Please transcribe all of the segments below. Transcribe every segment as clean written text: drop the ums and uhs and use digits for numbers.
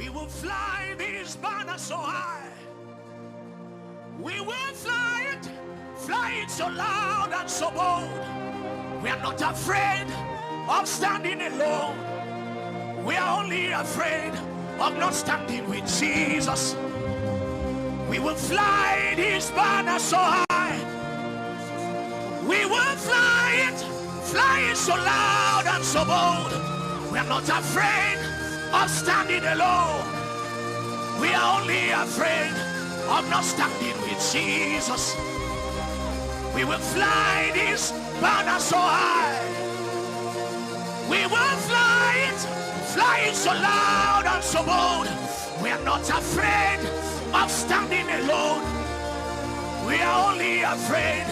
We will fly this banner so high. We will fly it so loud and so bold. We are not afraid of standing alone. We are only afraid of not standing with Jesus. We will fly this banner so high. We will fly it so loud and so bold. We are not afraid of standing alone. We are only afraid of not standing with Jesus. We will fly this banner so high. We will fly it so loud and so bold. We are not afraid of standing alone. We are only afraid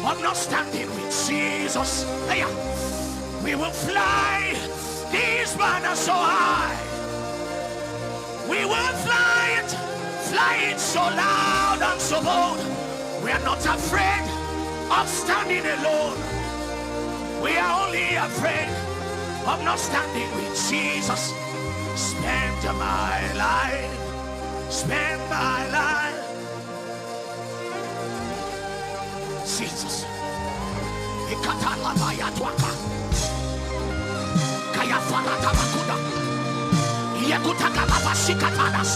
of not standing with Jesus. We will fly this banner so high. We will fly it so loud and so bold. We are not afraid of standing alone. We are only afraid of not standing with Jesus. Spend my life, spend my life. Jesus. Ikatala bayatwaka. Kaya farata bakuda. Yekutaka labashikatanas.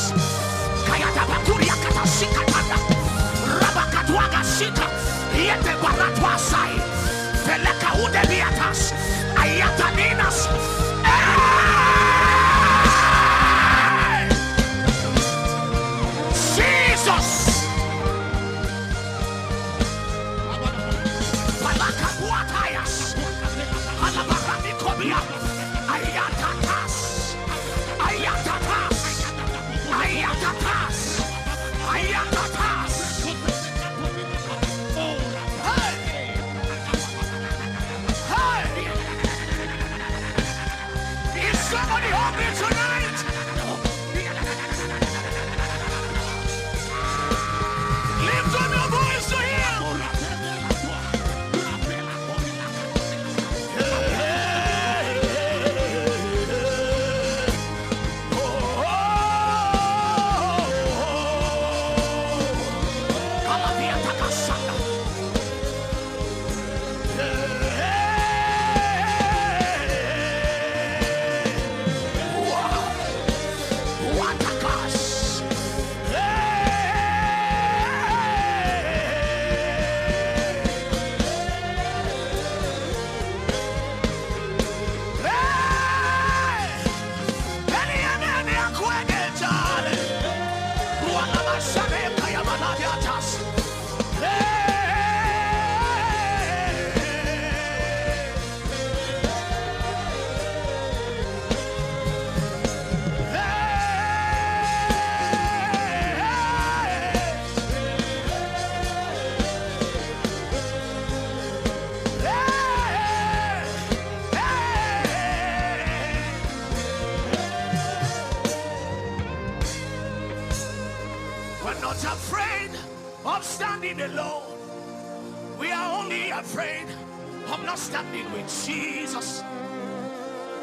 Kaya tabakuria katashikatana. Rabakatwaga shika. Yete baratwa sai. Feleka udebiatas. Ayataninas. Jesus. Somebody hungry tonight? Lift up your voice to him. Afraid of standing alone. We are only afraid of not standing with Jesus.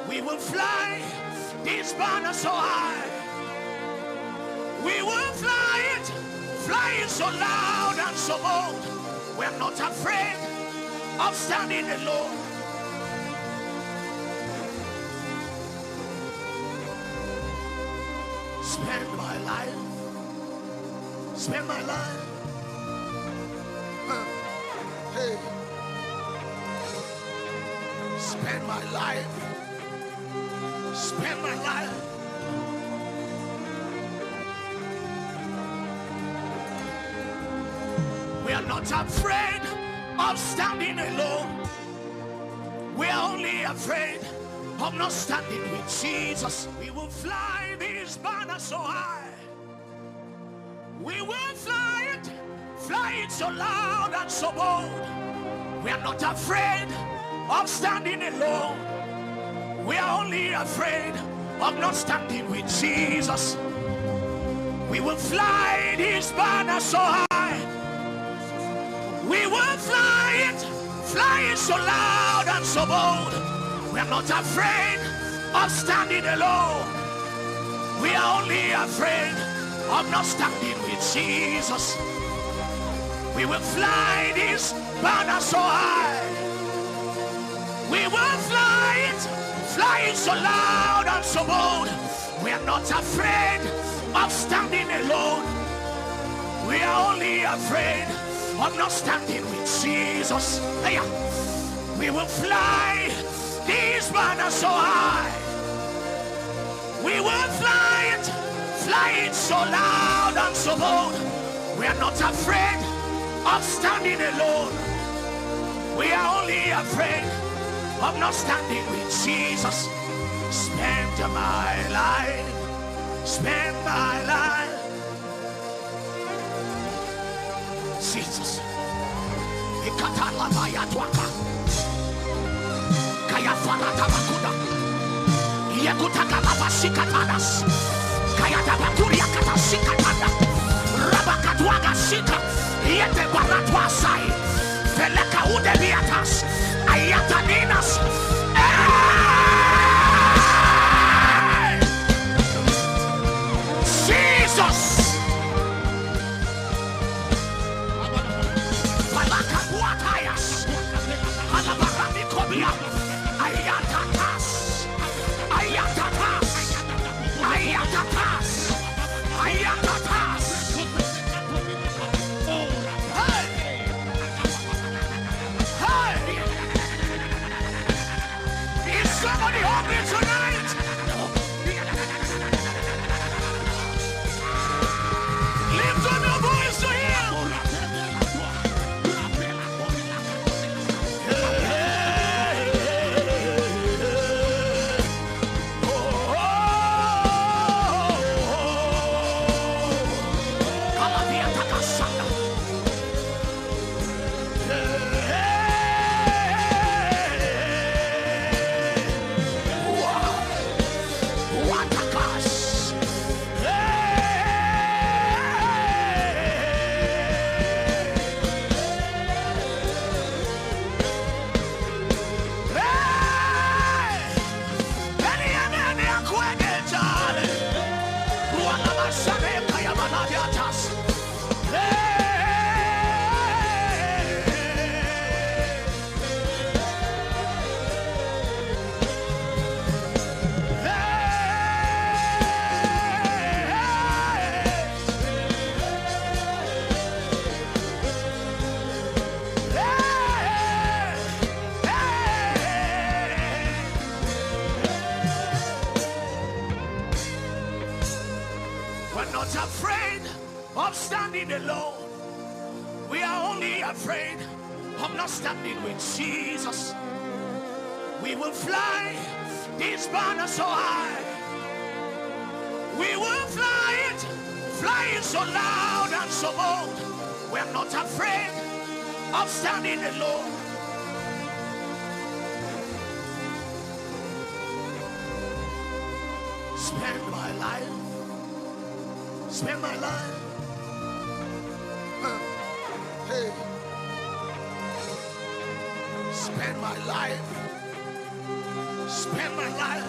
We will fly this banner so high. We will fly it so loud and so bold. We are not afraid of standing alone. Spend my life. Spend my life. Hey. Spend my life. Spend my life. We are not afraid of standing alone. We are only afraid of not standing with Jesus. We will fly this banner so high. We will fly it so loud and so bold. We are not afraid of standing alone. We are only afraid of not standing with Jesus. We will fly this banner so high. We will fly it so loud and so bold. We are not afraid of standing alone. We are only afraid of not standing with Jesus. We will fly this banner so high. We will fly it so loud and so bold. We are not afraid of standing alone. We are only afraid of not standing with Jesus. We will fly this banner so high. We will fly it so loud and so bold. We are not afraid of standing alone. We are only afraid of not standing with Jesus. Spend my life, spend my life. Jesus. Kaya farata bakuda. Yekutaka baba sikatadas. Kaya tabakuria kata sikatanda. Rabakatwaga sika. Yete baratwa sai. Feleka udebiatas. Ayataninas. Jesus. Somebody hungry tonight? Lift up your voice to Him. We're not afraid of standing alone. We are only afraid of not standing with Jesus. We will fly this banner so high. We will fly it so loud and so bold. We're not afraid of standing alone. Spend my life. Spend my life. Hey. Spend my life. Spend my life.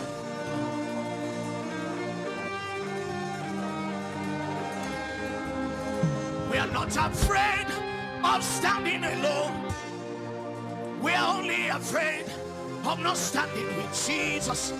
We are not afraid of standing alone. We are only afraid of not standing with Jesus.